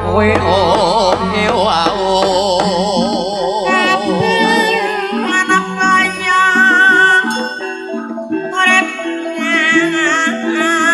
kowe oke wau anak kaya uripnya gawe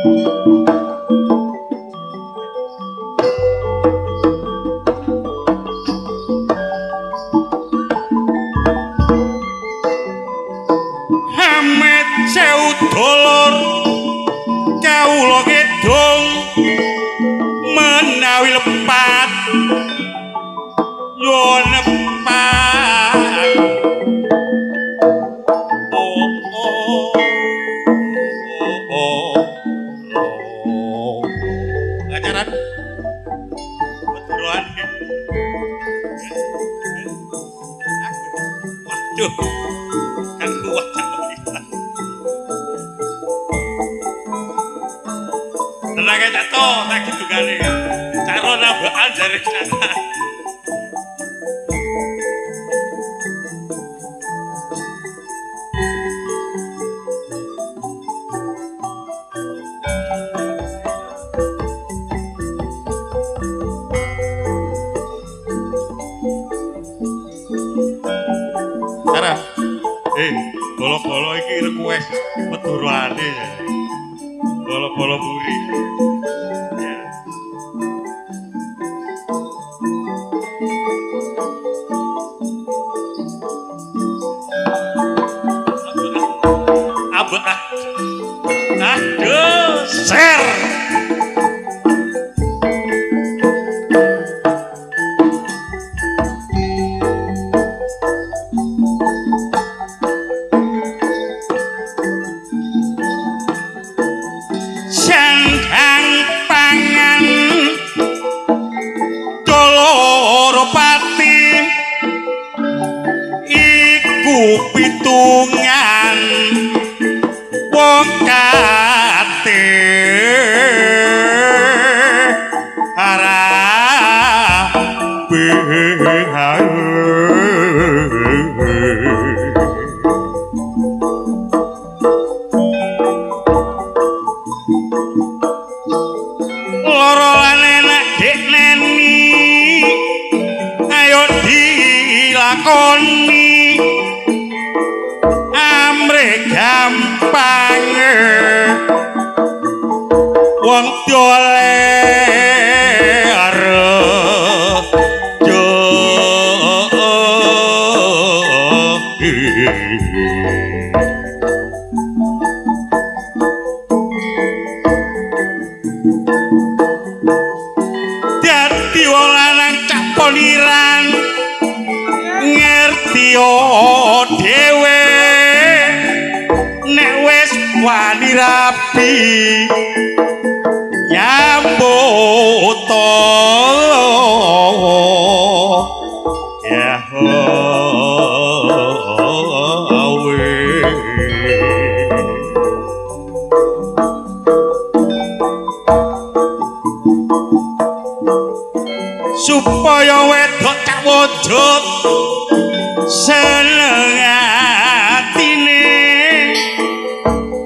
Hamet sewu dolor kawula ngedong menawi lepat yo nepat ajaran betulan waduh kan kuat tenaga jatuh tak gitu kali cara nambaan dari sana cara bolo-bolo iki request meturane bolo-bolo buri ya. Aduh, ser. Sandang pangan Doloro Pati iku pitungan wong kate loro lan enak dek neni ayo dilakoni amre gampang wong doler jo dadi wong lanang cak poniran ngerti dhewe nek wis wani rapi nyambut ya supaya wedok cak wujud seneng atine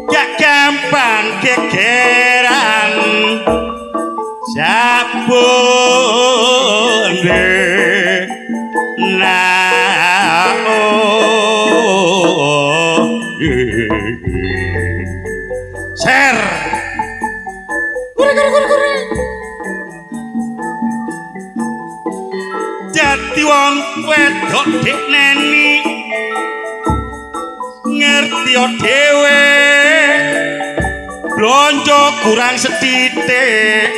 gak gampang gegeran sabune ser kure dadi wong wedok dik neni ngerti dhewe blonjo kurang setitik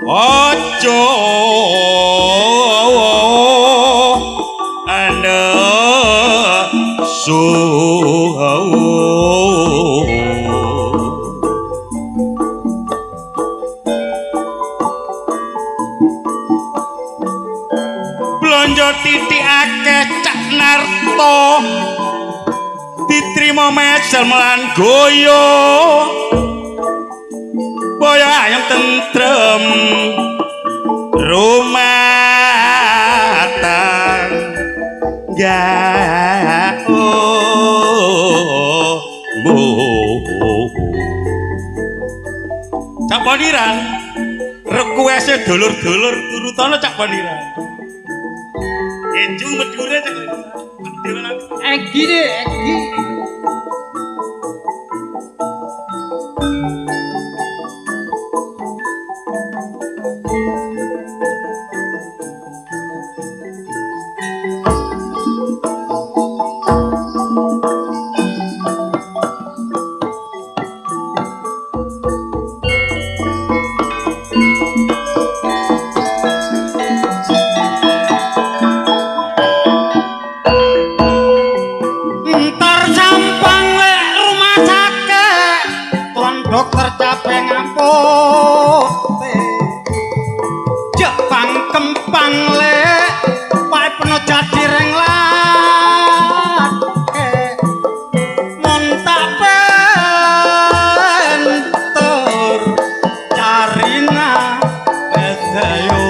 ojo anda blonjo titik akeh cak narto ditrimo mesel melan goyo boyo ayam tentrem rumah tangga cak poniran request dulur-dulur turutana cak poniran enjung medure cak Egi deh, Egi. ngapote Jepang kempang le pae peno jadi renglan montak pentur carina besayo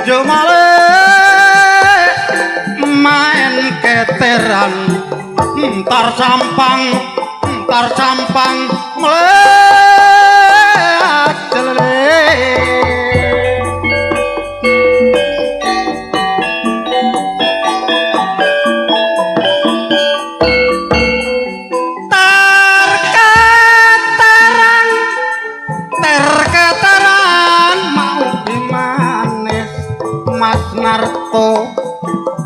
bojo malih main keteran entar sampang meleh jelele terketeran mau gimana Mas Narto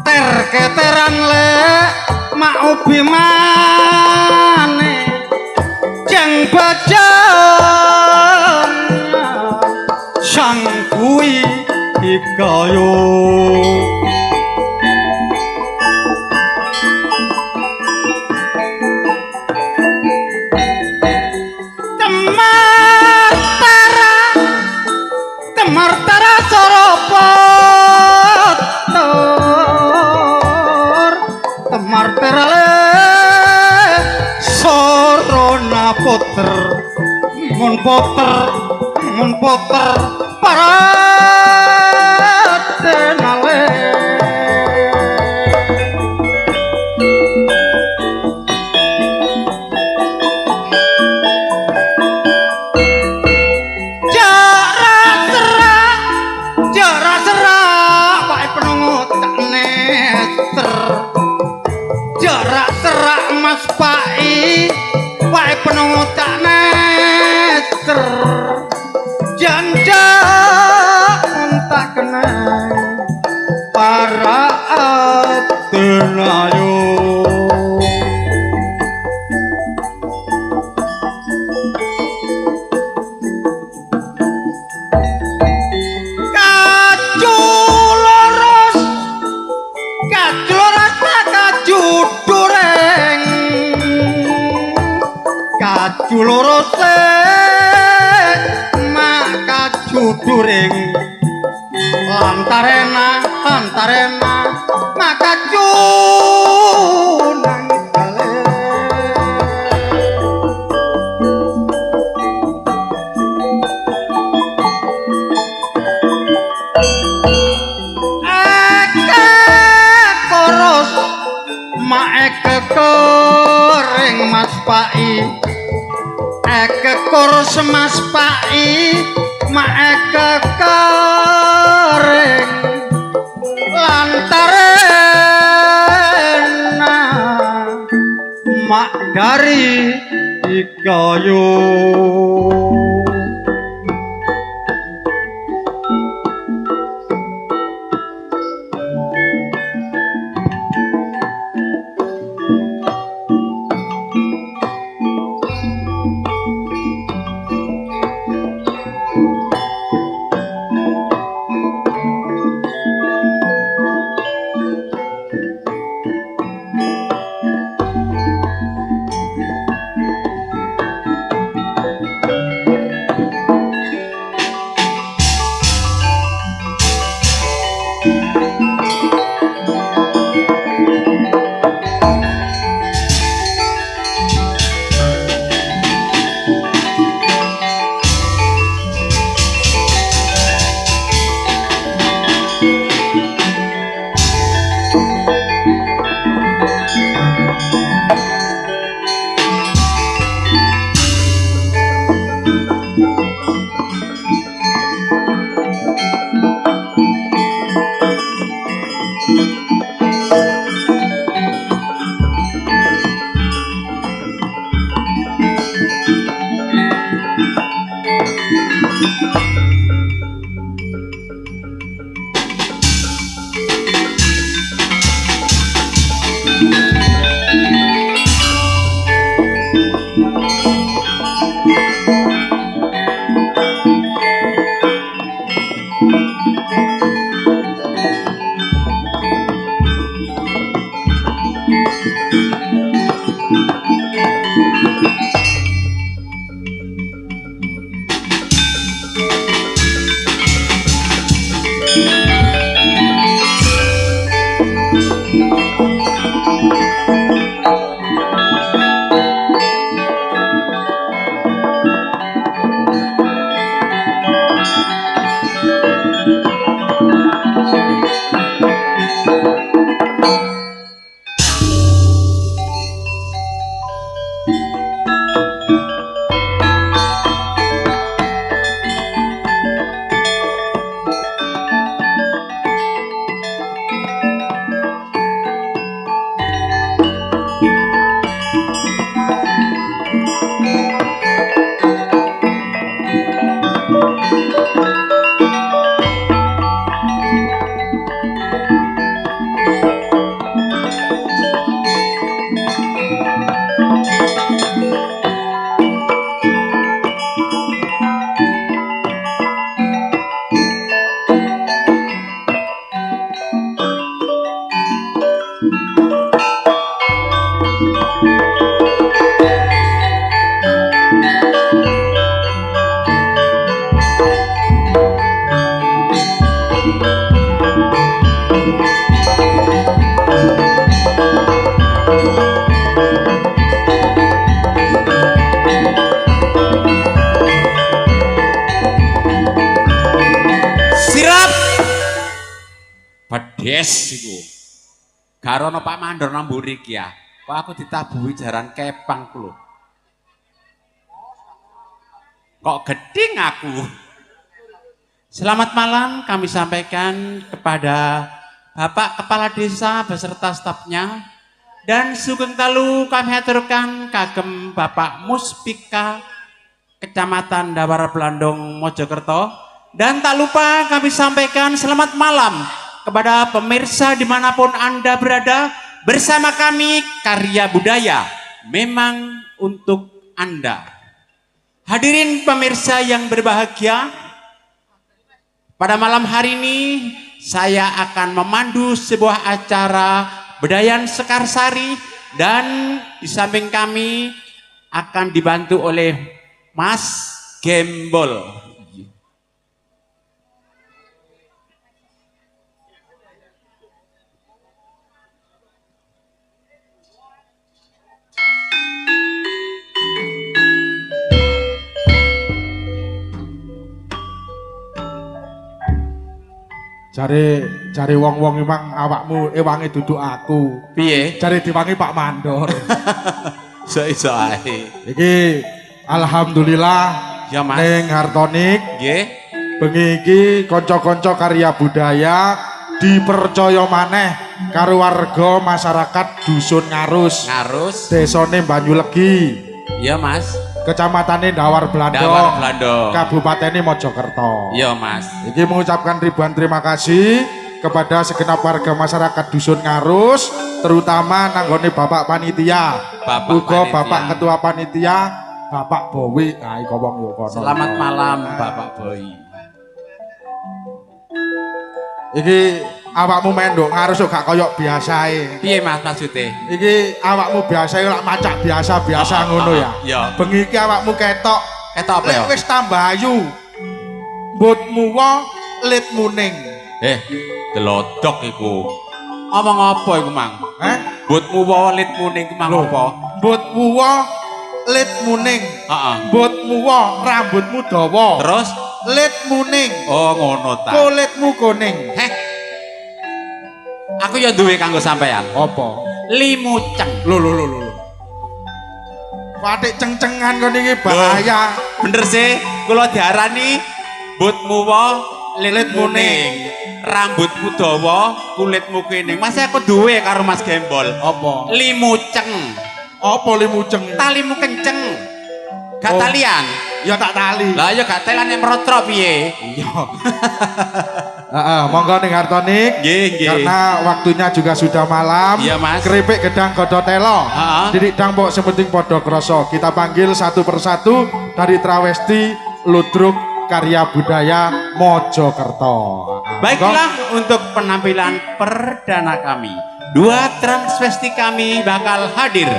terketeran le mau bimane jeng bajang sang kui ikayo temar tara soropot temar terale sorona puter mun poter paradenale Mas Pai wae penungut tak neter janda tak kena para atenayo kaju loro se maka juduring lantarena maka junang kale koros maeke koreng Mas Pai kekor semas pai maeke koreng lantarena mak dari ikayo Yes iku. Garono Pak Mandor nang mburi iki ya. Kok aku ditabuhi jaran kepang ku lho. Kok geding aku. Selamat malam kami sampaikan kepada Bapak Kepala Desa beserta stafnya dan sugeng dalu kami aturkan kagem Bapak Muspika Kecamatan Dawar Blandong Mojokerto dan tak lupa kami sampaikan selamat malam kepada pemirsa dimanapun Anda berada bersama kami Karya Budaya memang untuk Anda. Hadirin pemirsa yang berbahagia, pada malam hari ini saya akan memandu sebuah acara Bedayan Sekarsari dan di samping kami akan dibantu oleh Mas Gembol. Cari wong-wong emang awakmu ewangi duduk aku. Piye? Cari diwangi Pak Mandor. Iso ae. Iki alhamdulillah Ya Mas. ning Hartonik Nggih. bengi iki kanca-kanca Karya Budaya dipercaya maneh karo warga masyarakat Dusun Ngarus. Ngarus. Desane Banyulegi. Iya Mas. Kecamatannya Dawar Blandong. Dawar Blandong. Kabupaten Mojokerto. Iya Mas. Iki mengucapkan ribuan terima kasih kepada segenap warga masyarakat Dusun Ngarus, terutama nanggone Bapak Panitia, Bapak Bapak Ketua Panitia, Bapak Bowi. Nah, iku wong yo kono. Selamat malam Bapak Boy. Iki awakmu mendok Ngarus kok gak koyok biasae. Piye Mas maksudnya? Iki awakmu biasa lak macak biasa-biasa ngono ya. Iya. Bengi iki awakmu ketok Ketok apa ya? wis tambah ayu. Mbutmu wa litmu ning. Delodok iku. Omong apa iku, Mang? Mbutmu wae litmu ning mang apa? Mbutmu wa litmu ning. Heeh. Mbutmu wa rambutmu dawa. Terus Litmu ning. oh ngono ta. Kulitmu kuning. Aku ya duwe kanggo sampean. Apa? Limuceng. Lho. Patik ceng-cengan kon iki bahaya. Bener sih, kula diarani mbutmu wae litmu ning. Rambutmu dawa, kulitmu kuning. Mas aku duwe karo Mas Gembol. Apa? Limuceng. Apa limuceng? Talimu kenceng. Gak Oh. talian. Ya tak tali. Lah ya gak telan yang merotro piye? Iya. Monggo ning Hartonik. Nggih. Karena waktunya juga sudah malam. Iya, Mas. Keripik gedang godho telo. Heeh. Didik dang pok sepenting padha krasa. Kita panggil satu persatu dari travesti Ludruk Karya Budaya Mojokerto. Baiklah, untuk penampilan perdana kami, dua transvesti kami bakal hadir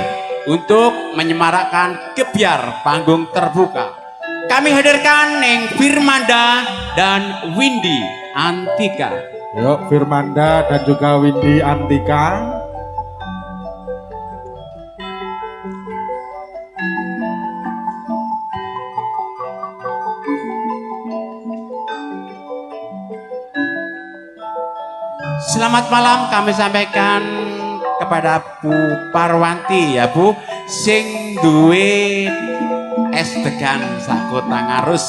untuk menyemarakkan gebyar panggung terbuka. Kami hadirkan Neng Firmanda dan Windy Antika. Yuk, Firmanda dan juga Windy Antika. Selamat malam kami sampaikan kepada Bu Parwanti ya Bu, sing duwe es degan sakota Ngarus.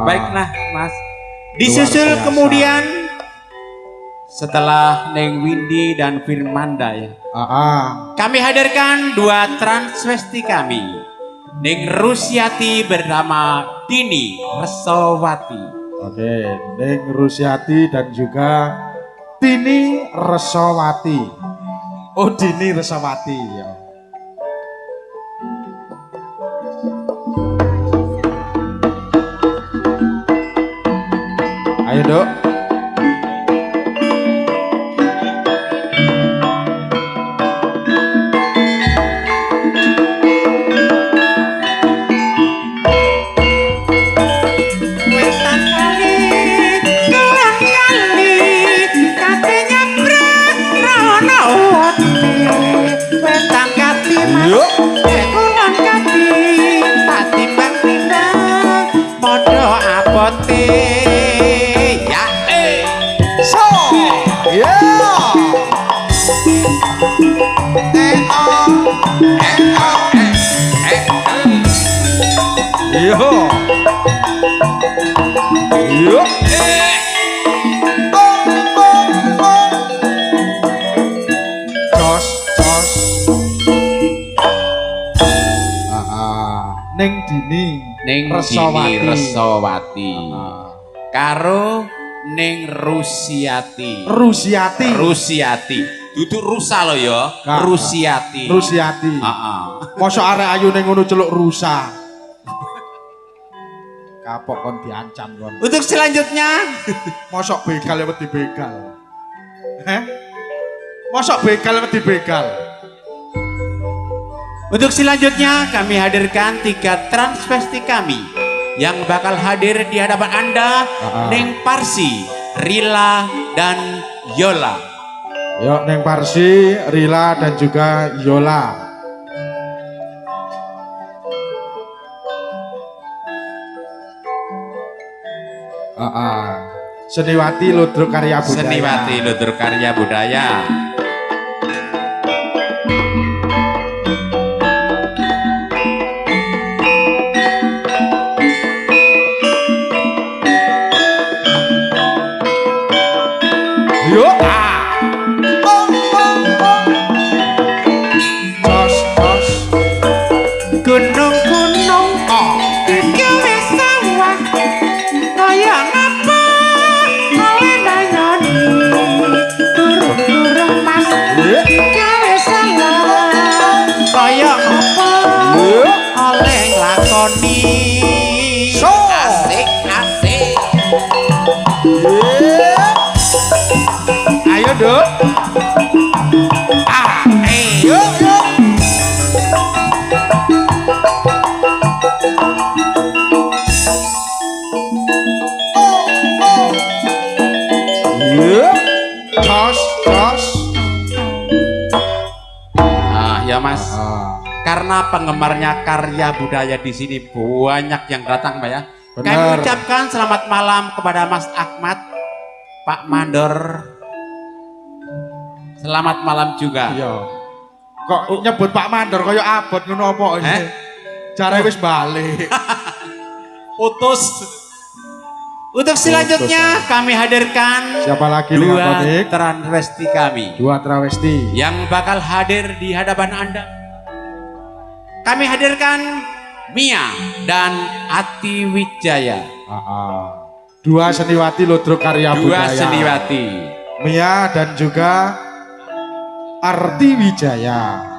Baiklah Mas, disusul kemudian setelah Neng Windy dan Firmanda ya. Kami hadirkan dua transvesti kami. Neng Rusiati bernama Dini Resowati. Oke, Neng Rusiati dan juga Dini Resowati. Oh, Dini Resowati ya. Ayo, Dok. Neng Dini Resowati. Karo Neng Rusiati. Duduk rusa lo ya. Rusiati. Mosok arek ayu ning ngono celuk rusa. Kapok kon diancam kon. Untuk selanjutnya, mosok begal ya wedi begal. Mosok begal wedi begal. Untuk selanjutnya kami hadirkan tiga transvesti kami yang bakal hadir di hadapan Anda, Neng Parsi, Rila, dan Yola. Yuk Neng Parsi, Rila, dan juga Yola. Seniwati Ludruk Karya Budaya. Asik. Ayo Dok. Yuk. Tos. Ya Mas. Karena penggemarnya karya budaya di sini banyak yang datang, Pak ya. Kami ucapkan selamat malam kepada Mas Ahmad, Pak Mandor. Selamat malam juga. Iya. Kok nyebut Pak Mandor kaya abot ngono apa sih? Jare wis balik. Putus. Untuk selanjutnya kami hadirkan siapa lagi dua transvesti kami. Dua travesti yang bakal hadir di hadapan Anda. Kami hadirkan Mia dan Ati Wijaya. Dua seniwati Ludruk Karya Budaya. Dua seniwati. Mia dan juga Arti Wijaya.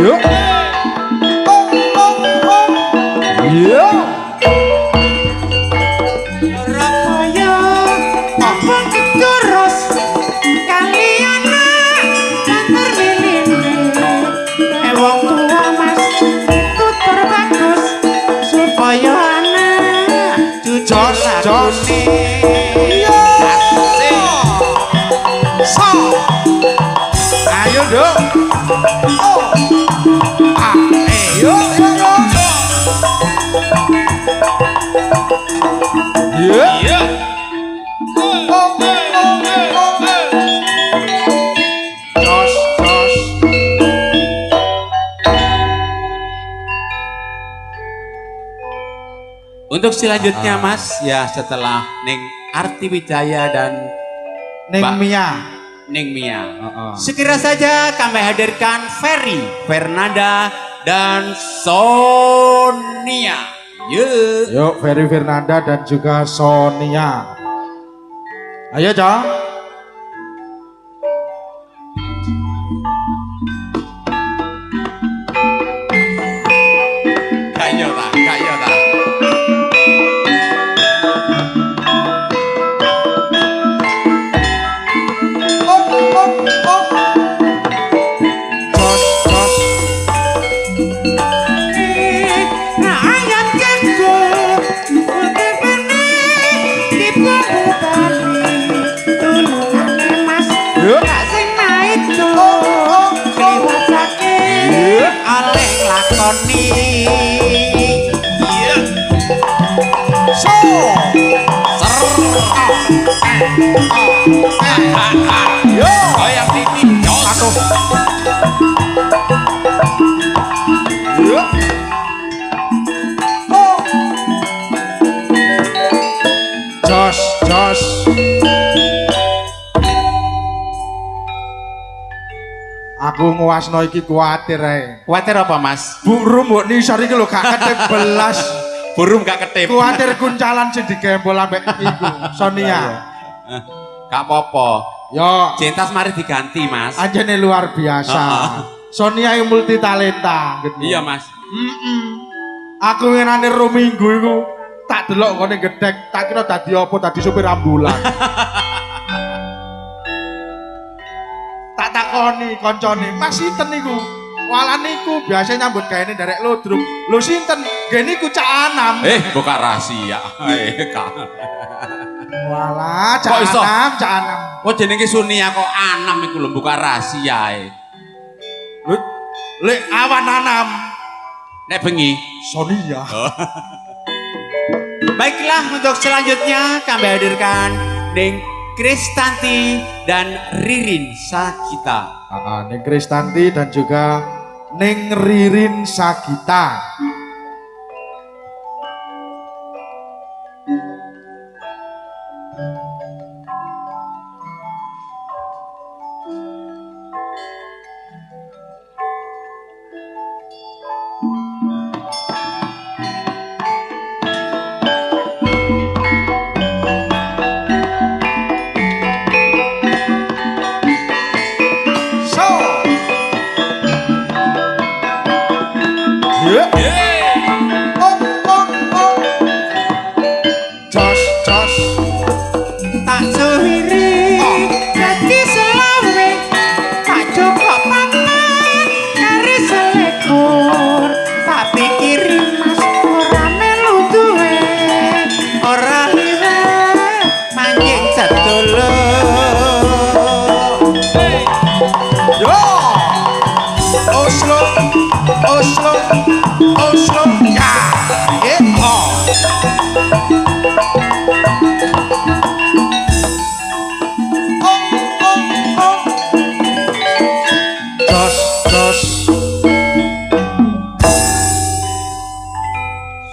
Yuk. Iya. Iya. Jos, jos. Untuk selanjutnya Mas, ya setelah Ning Arti Wijaya dan Ning Mbak Mia. Ning Mia. Heeh. Segera saja kami hadirkan Ferry, Fernanda, dan Sonia. Yuk. Yuk, Ferry Fernanda dan juga Sonia. Ayo, Cong. Kayo ta, kayo ta. Jos, jos. Ayam jago putih benih di bumbu Bali tulungannya mas Yuk. gak sing naik tuh kliwat sakit oleh lakoni Iya. So. Yo. Goyang titi. Jos. Aduh. Yuk. Jos, jos. Aku nguasno iki kuatir ae. Kuatir apa Mas? Burung mbok nisor iki lho gak ketip belas. Burung gak ketip. Kuatir kuncalan sing digembol ambek iku Sonia. Gak apa-apa. Yo, Jentas mari diganti Mas. anjene luar biasa. Sonia yang multi talenta. Iya Mas. Aku ngenane Rominggo iku tak delok ngene gedhek, tak kira dadi apa, dadi supir ambulan. Tak takoni koncone, "Mas sinten niku?" Walan niku biasa nyambut gaene nderek Ludruk. Lho sinten? Nggih niku Cak Anam. Buka rahasia. Kak. Walah, Kok Cak iso? Anam, Cak Anam. Oh jenenge Sunia kok Anam iku lho buka rahasia ae. Lho, lek awan Anam, Nek bengi. Sonia. Baiklah untuk selanjutnya kami hadirkan Ning Kristanti dan Ririn Sagita. Ning Kristanti dan juga Ning Ririn Sagita. So. Yeah. Oh, oh, oh. Jos, jos. tak suwiri dadi selawe tak cukup panen kari selekur tak pikirin mas ora melu duwe ora liwe manjing sedulur Yo. Oslo, Oslo, Oslo. Ya. Oh. Jos, jos.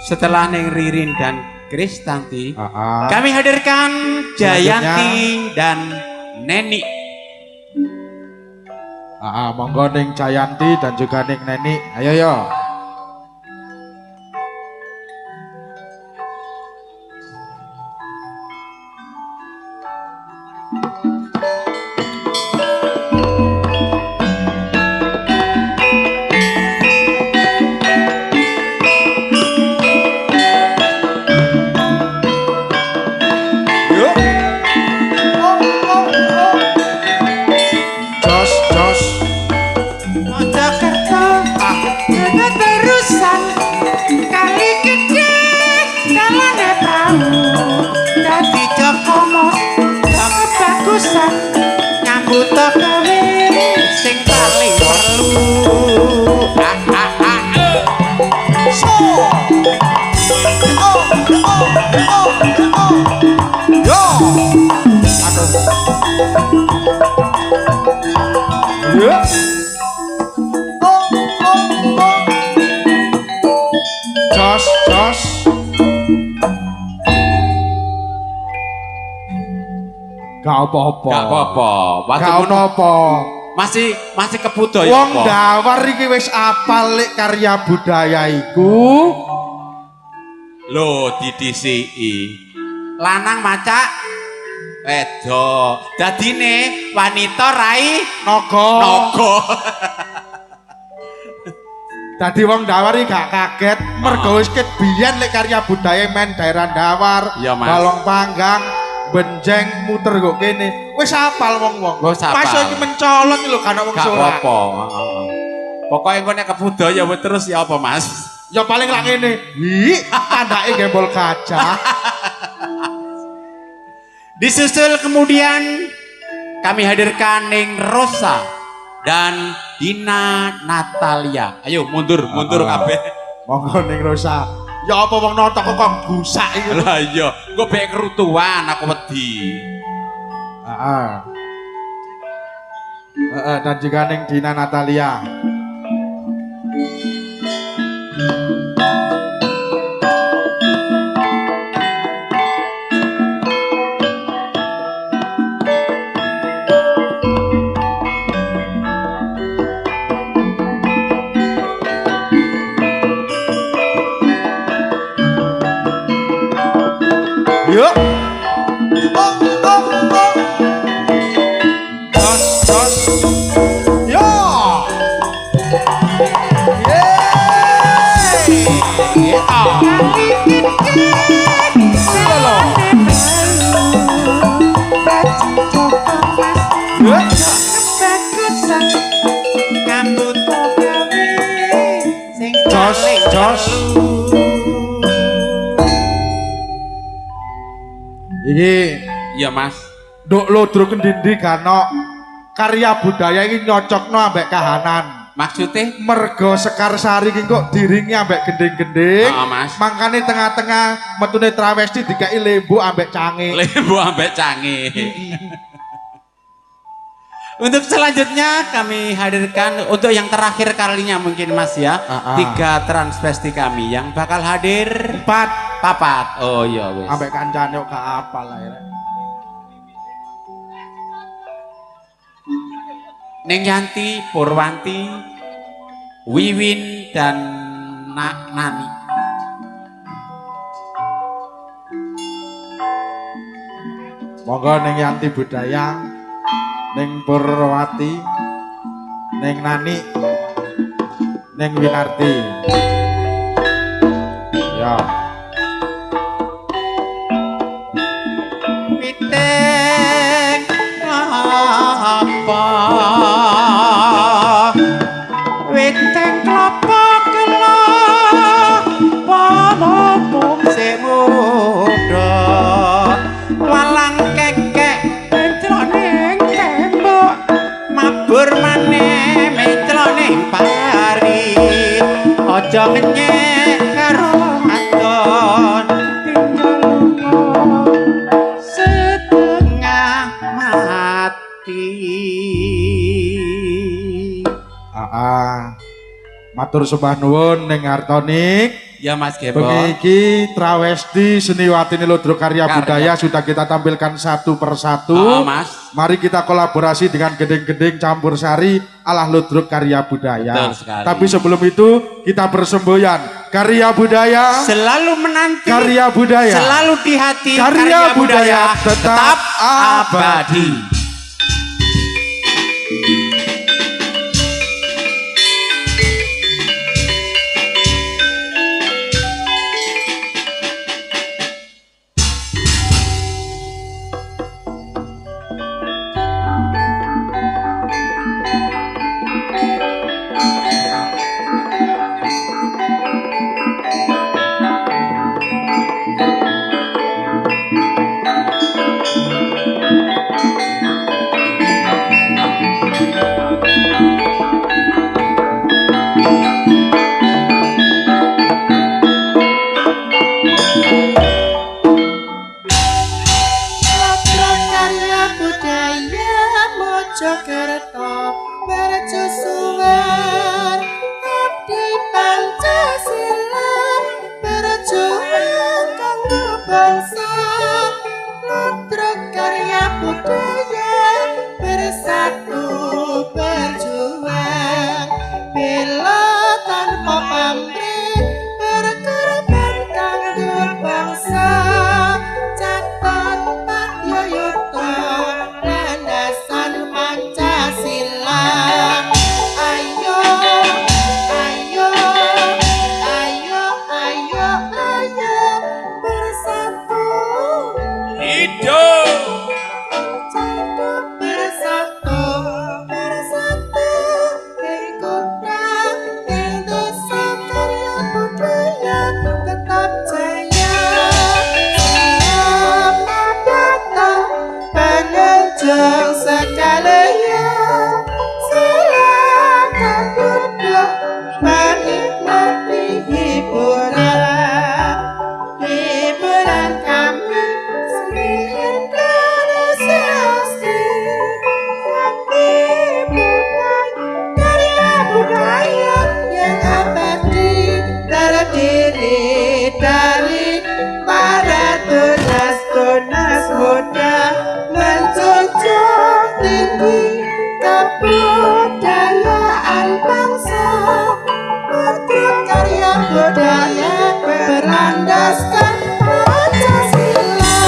Setelah Ning Ririn dan Kristanti, Ah, kami hadirkan Jayanti dan Neni. monggo Ning Jayanti dan juga Ning Neni. Ayo yo. Yuk. Jos, jos. Mojokerto ada terusan kali gede kalane perahu dadi Jokomo kebagusan Yuk. Jos, jos. Gak apa-apa. Gak apa-apa. Gak apa-apa. Masih kebudaya Wong apa? Dawar iki wis apal lek karya budaya iku. Lho didisiki. Lanang maca wedok. Dadine wanita rai Naga. naga. Dadi wong Dawar iki gak kaget mergo wis ket biyen lek karya budaya men daerah Dawar, Iya, Mas. Balong Panggang, Benjeng muter kok kene. Wis apal wong-wong. Wis apal. Pas iki mencolot lho kan wong Gak sorak. apa-apa. Pokoknya engko nek kebudaya terus ya apa, Mas? Ya paling lak ngene. Hi, tandake gembol kaca. Disusul kemudian kami hadirkan Ning Rosa dan Dina Natalia. Ayo mundur kabeh. Monggo Ning Rosa. Ya apa wong nonton kok busak iki. Lah iya, engko bek kerutuan aku wedi. Heeh. Dan juga Ning Dina Natalia. Yuk. Jos, jos. Yo. Jos, jos. Iki Iya, Mas. nduk lodro kendindi kano karya budaya ini nyocokno ambek kahanan. Maksudnya Mergo Sekar Sari iki kok diringi ambek gending-gending. Mas. Mangkane tengah-tengah metune travesti dikai lembu ambek cange. Lembu ambek canggih. Untuk selanjutnya kami hadirkan untuk yang terakhir kalinya mungkin Mas ya. 3 transvesti kami yang bakal hadir 4 papat. Oh iya wis. ambek kancane kok gak apal lah ya. Ning Yanti, Purwanti, Wiwin dan Nani. Monggo ning Yanti Budaya, ning Purwati, ning Nani, ning Winarti. Ya. Piteng apa? Witeng klapa kela pamopong semudha walang kekek menclok ning tembok mabur maneh menclok ning pari aja ngenyek karo aton tinggal lunga setengah mati. Matur sembah nuwun ning Hartonik. Ya Mas Gembong. Bengi iki trawesti seniwatine Lodro Karya Budaya sudah kita tampilkan satu persatu. Oh, Mas. Mari kita kolaborasi dengan gending-gending campur sari ala Lodro Karya Budaya. Betul sekali. Tapi sebelum itu kita bersemboyan. Karya budaya Selalu menanti. Karya budaya Selalu di hati. Karya budaya tetap abadi. mercusuar abdi Pancasila berjuang kanggo bangsa ludruk karya budaya bersatu berjuang bela tanpa pamrih berkorban kanggo bangsa catat Patioyuto landasan Pancasila ayo ayo ayo ayo ayo bersatu Hidup. bersatu bersatu berkuda Indonesia karya budaya tetap jaya selamat datang pengunjung sekalian silakan duduk menikmati hiburan kami seni Indonesia asli karya budaya yang abadi terdiri dari para tunas-tunas muda menjunjung tinggi kebudayaan bangsa untuk karya budaya berlandaskan Pancasila.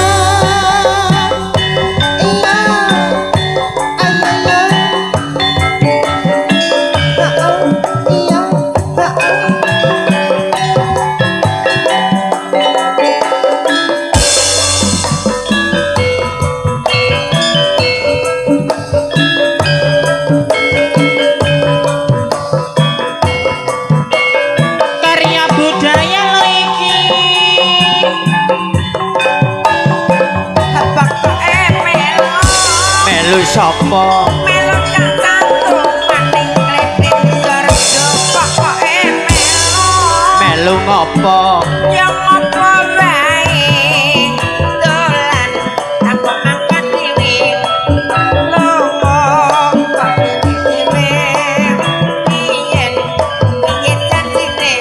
Iya, ayo, iya, karya budaya lo iki habak melo Melu sapa? melo cancantung maning kleting garjo pokoke melo Melu ngopo? yang apa wae dolan aku mangkat dhewe lomo kok dhewe piyen janjine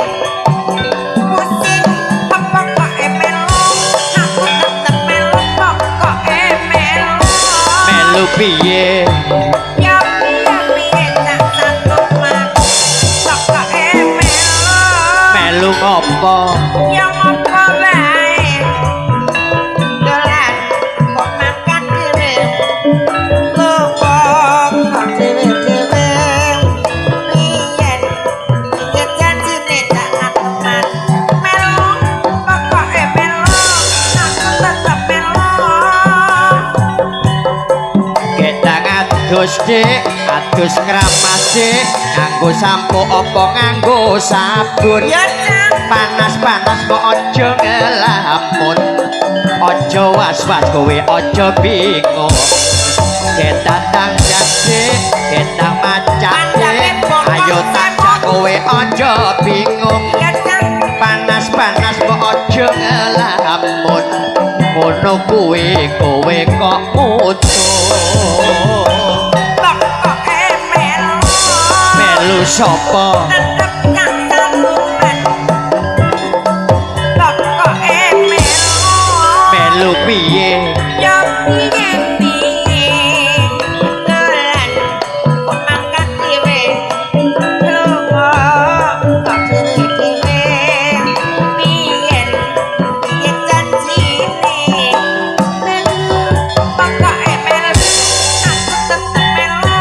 pusing apa kok melo aku tetep melo pokoke melo Melu piye? ya piye tak satu mak pokoke melo Melu ngopo? yang apa wae dolan kok makan dhewe lopo kok dhewe piyen janjine tak ngateman melu pokoke melu aku tetep melu Gedang adus dik, adus kramas dik, nganggo sampo apa nganggo sabun? ya cang Panas-panas kok ojo ngelamun, ojo was-was kowe ojo bingung. Gedang tangjan dik, gedang macak dik, ayo tajak kowe ojo bingung. ya cang Panas-panas kok ojo ngelamun, ngono kuwi kowe kok utuh. pokoke melu Melu sapa? tetep kang sambungan pokoke melu Melu piye? ya piye dolan kok mangkat dhewe lunga kok dhewe piyen janjine melu pokoke melu aku tetep melu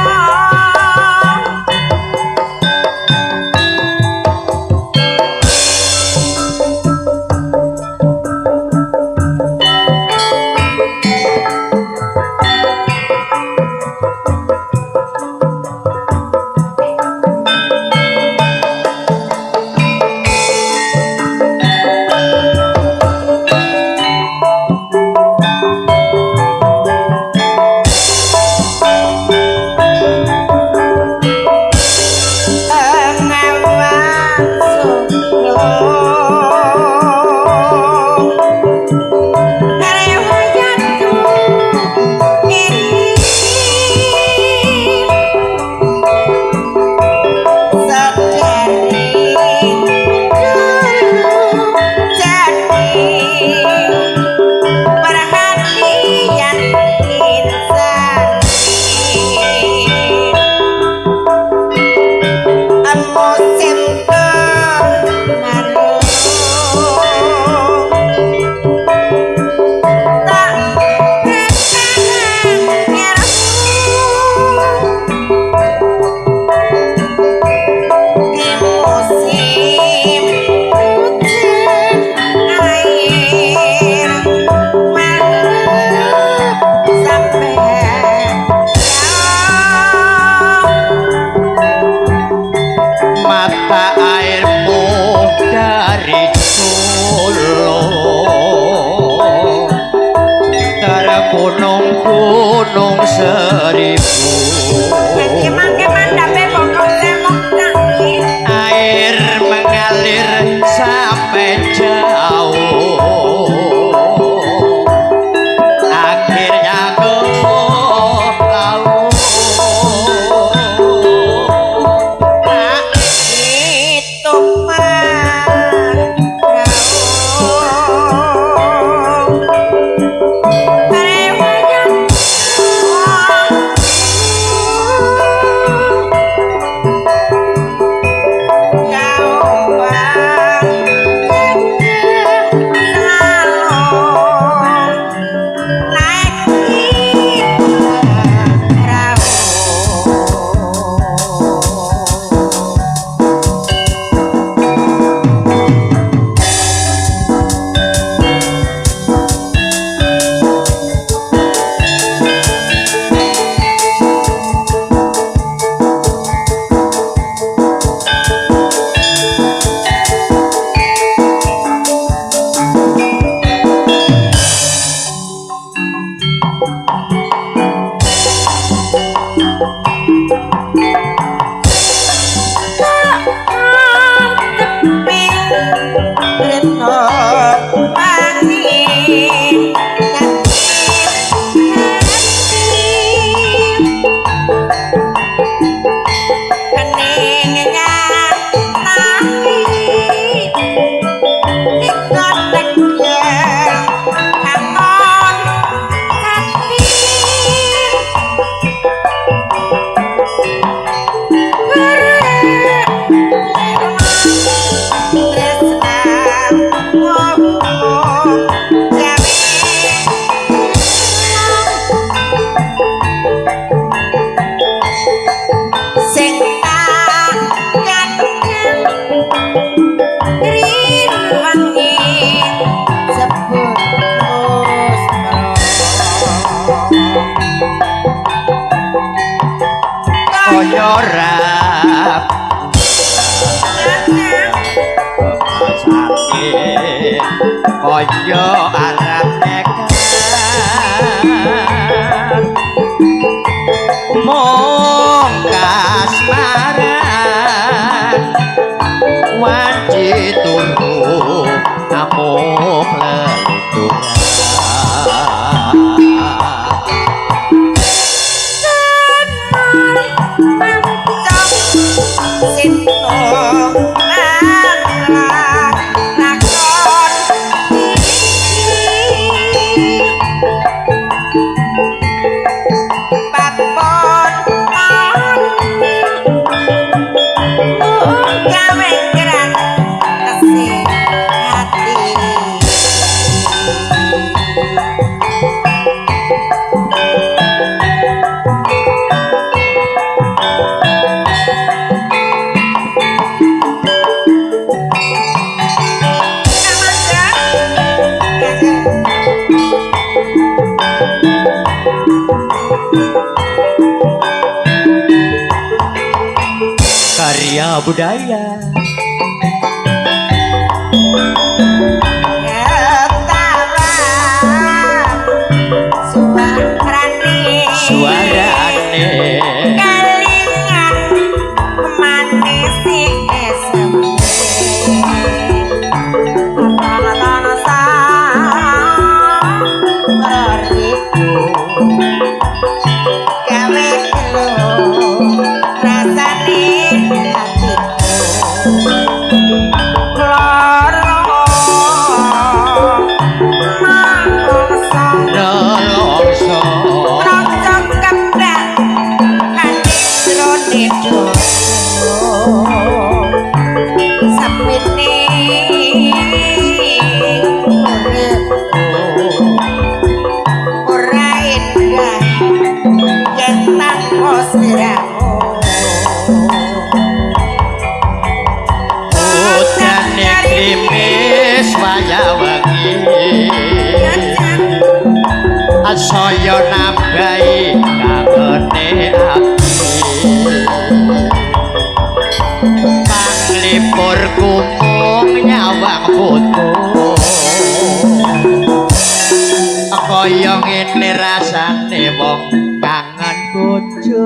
seribu Mangke mandape pokok semok tangi air mengalir sampai jauh akhirnya ke laut itu rap sakit koyo arep nekat mong kasmaran wanci turu amuk leluturan karya budaya suara aneh kalingan memanisi esem tanah sang rariku gawe telu rasane saya nambahi kangene ati panglipur kumung nyawang foto kaya ngene rasane wong kang bojo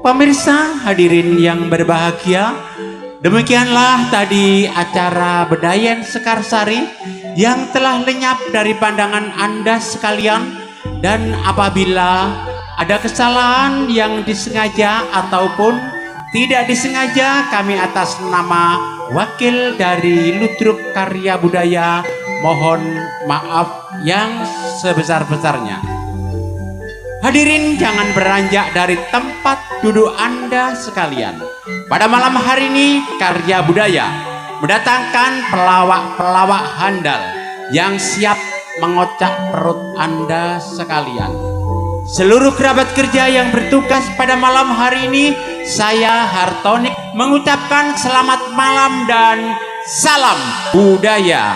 Pemirsa hadirin yang berbahagia, demikianlah tadi acara Bedayen Sekarsari yang telah lenyap dari pandangan Anda sekalian. Dan apabila ada kesalahan yang disengaja ataupun tidak disengaja, kami atas nama wakil dari Ludruk Karya Budaya mohon maaf yang sebesar-besarnya. Hadirin jangan beranjak dari tempat duduk Anda sekalian. Pada malam hari ini Karya Budaya mendatangkan pelawak-pelawak handal yang siap mengocak perut Anda sekalian. Seluruh kerabat kerja yang bertugas pada malam hari ini, saya Hartonik mengucapkan selamat malam dan salam budaya.